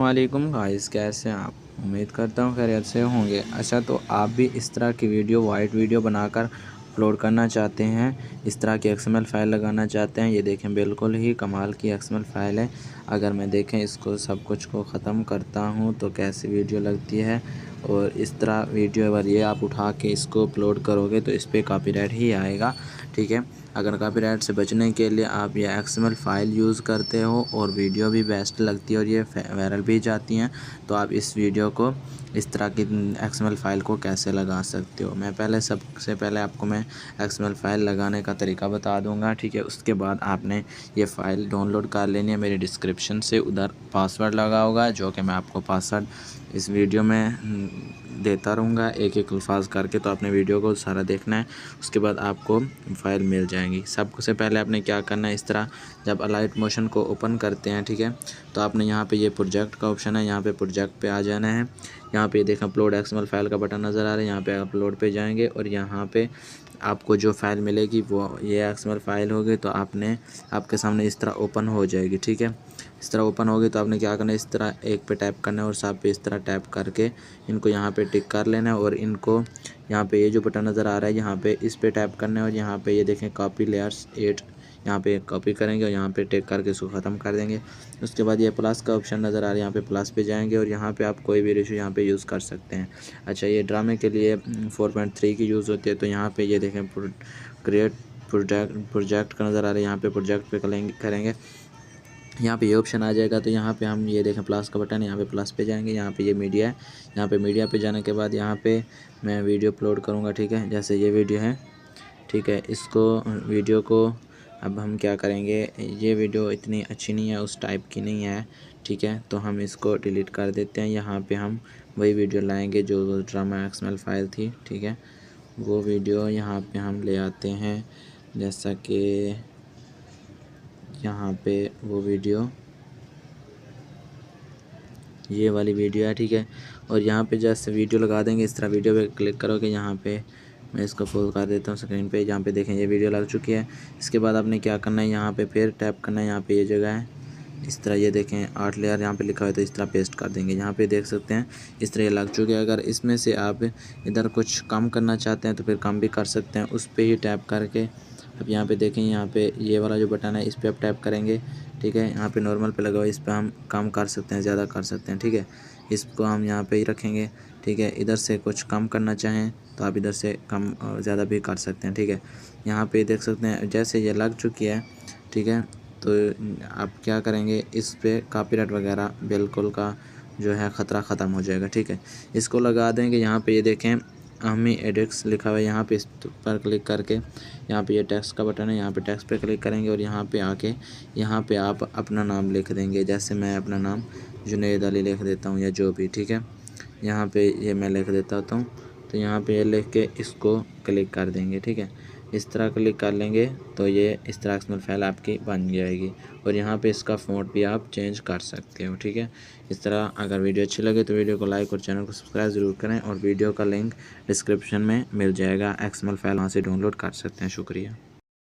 वालेकुम गाइस, कैसे हैं आप। उम्मीद करता हूँ खैरियत से होंगे। अच्छा, तो आप भी इस तरह की वीडियो वाइट वीडियो बनाकर अपलोड करना चाहते हैं, इस तरह की एक्सएमएल फाइल लगाना चाहते हैं। ये देखें, बिल्कुल ही कमाल की एक्सएमएल फाइल है। अगर मैं देखें इसको सब कुछ को ख़त्म करता हूँ तो कैसी वीडियो लगती है। और इस तरह वीडियो अगर ये आप उठा के इसको अपलोड करोगे तो इस पर कॉपीराइट ही आएगा। ठीक है, अगर कॉपीराइट से बचने के लिए आप ये एक्सएमएल फाइल यूज़ करते हो और वीडियो भी बेस्ट लगती है और ये वायरल भी जाती हैं, तो आप इस वीडियो को इस तरह की एक्सएमएल फाइल को कैसे लगा सकते हो। मैं सबसे पहले आपको मैं एक्सएमएल फाइल लगाने का तरीका बता दूंगा। ठीक है, उसके बाद आपने ये फ़ाइल डाउनलोड कर लेनी है। मेरे डिस्क्रिप्शन से उधर पासवर्ड लगा होगा, जो कि मैं आपको पासवर्ड इस वीडियो में देता रहूँगा एक एक अल्फाज करके। तो आपने वीडियो को सारा देखना है, उसके बाद आपको फ़ाइल मिल जाएगी। सबसे पहले आपने क्या करना है, इस तरह जब अलाइट मोशन को ओपन करते हैं, ठीक है, तो आपने यहाँ पे ये प्रोजेक्ट का ऑप्शन है, यहाँ पे प्रोजेक्ट पे आ जाना है। यहाँ पे देखें अपलोड एक्सएमएल फाइल का बटन नज़र आ रहा है, यहाँ पे अपलोड पे जाएंगे और यहाँ पे आपको जो फ़ाइल मिलेगी वो ये एक्सएमएल फाइल होगी। तो आपके सामने इस तरह ओपन हो जाएगी। ठीक है, इस तरह ओपन होगी तो आपने क्या करना है, इस तरह एक पे टैप करना है और सब पे इस तरह टैप करके इनको यहाँ पे टिक कर लेना है। और इनको यहाँ पे ये जो बटन नज़र आ रहा है, यहाँ पे इस पे टैप करना है और यहाँ पे ये देखें कॉपी लेयर्स 8, यहाँ पे कॉपी करेंगे और यहाँ पे टिक करके इसको ख़त्म कर देंगे। उसके बाद ये प्लस का ऑप्शन नज़र आ रहा है, यहाँ पे प्लस पे जाएंगे और यहाँ पे आप कोई भी रेशो यहाँ पे यूज़ कर सकते हैं। अच्छा, ये ड्रामे के लिए 4.3 की यूज़ होती है। तो यहाँ पे ये देखें क्रिएट प्रोजेक्ट का नज़र आ रहा है, यहाँ पे प्रोजेक्ट पे करेंगे, यहाँ पे ये ऑप्शन आ जाएगा। तो यहाँ पे हम ये देखें प्लस का बटन है, यहाँ पे प्लस पे जाएंगे, यहाँ पे ये मीडिया है, यहाँ पे मीडिया पे जाने के बाद यहाँ पे मैं वीडियो अपलोड करूँगा। ठीक है, जैसे ये वीडियो है, ठीक है, इसको वीडियो को अब हम क्या करेंगे, ये वीडियो इतनी अच्छी नहीं है, उस टाइप की नहीं है। ठीक है, तो हम इसको डिलीट कर देते हैं। यहाँ पे हम वही वीडियो लाएंगे जो ड्रामा एक्सएमएल फाइल थी। ठीक है, वो वीडियो यहाँ पे हम ले आते हैं, जैसा कि यहाँ पे वो वीडियो ये वाली वीडियो है। ठीक है, और यहाँ पे जैसे वीडियो लगा देंगे, इस तरह वीडियो पे क्लिक करोगे, यहाँ पे मैं इसको फुल कर देता हूँ स्क्रीन पे। यहाँ पे देखें ये वीडियो लग चुकी है। इसके बाद आपने क्या करना है, यहाँ पे फिर टैप करना है, यहाँ पे ये जगह है, इस तरह ये देखें 8 लेयर यहाँ पे लिखा हुआ है, तो इस तरह पेस्ट कर देंगे। यहाँ पे देख सकते हैं इस तरह ये लग चुके हैं। अगर इसमें से आप इधर कुछ कम करना चाहते हैं तो फिर कम भी कर सकते हैं, उस पर ही टैप करके। अब यहाँ पे देखें, यहाँ पे ये वाला जो बटन है इस पर आप टैप करेंगे। ठीक है, यहाँ पे नॉर्मल पे लगा हुआ है, इस पर हम कम कर सकते हैं, ज़्यादा कर सकते हैं। ठीक है, इसको हम यहाँ पे ही रखेंगे। ठीक है, इधर से कुछ कम करना चाहें तो आप इधर से कम और ज़्यादा भी कर सकते हैं। ठीक है, यहाँ पे देख सकते हैं जैसे ये लग चुकी है। ठीक है, तो आप क्या करेंगे, इस पे कॉपीराइट वगैरह बिल्कुल का जो है ख़तरा ख़त्म हो जाएगा। ठीक है, इसको लगा देंगे। यहाँ पे ये देखें अमी एडिक्स लिखा हुआ है, यहाँ पे इस पर क्लिक करके यहाँ पे ये टेक्स्ट का बटन है, यहाँ पे टेक्स्ट पे क्लिक करेंगे और यहाँ पे आके यहाँ पे आप अपना नाम लिख देंगे। जैसे मैं अपना नाम जुनैद अली लिख देता हूँ या जो भी। ठीक है, यहाँ पे ये मैं लिख देता हूँ। तो यहाँ पे ये लिख के इसको क्लिक कर देंगे। ठीक है, इस तरह क्लिक कर लेंगे तो ये इस तरह एक्सएमएल फाइल आपकी बन जाएगी और यहाँ पे इसका फ़ॉन्ट भी आप चेंज कर सकते हो। ठीक है, इस तरह अगर वीडियो अच्छी लगे तो वीडियो को लाइक और चैनल को सब्सक्राइब ज़रूर करें और वीडियो का लिंक डिस्क्रिप्शन में मिल जाएगा। एक्सएमएल फाइल वहाँ से डाउनलोड कर सकते हैं। शुक्रिया।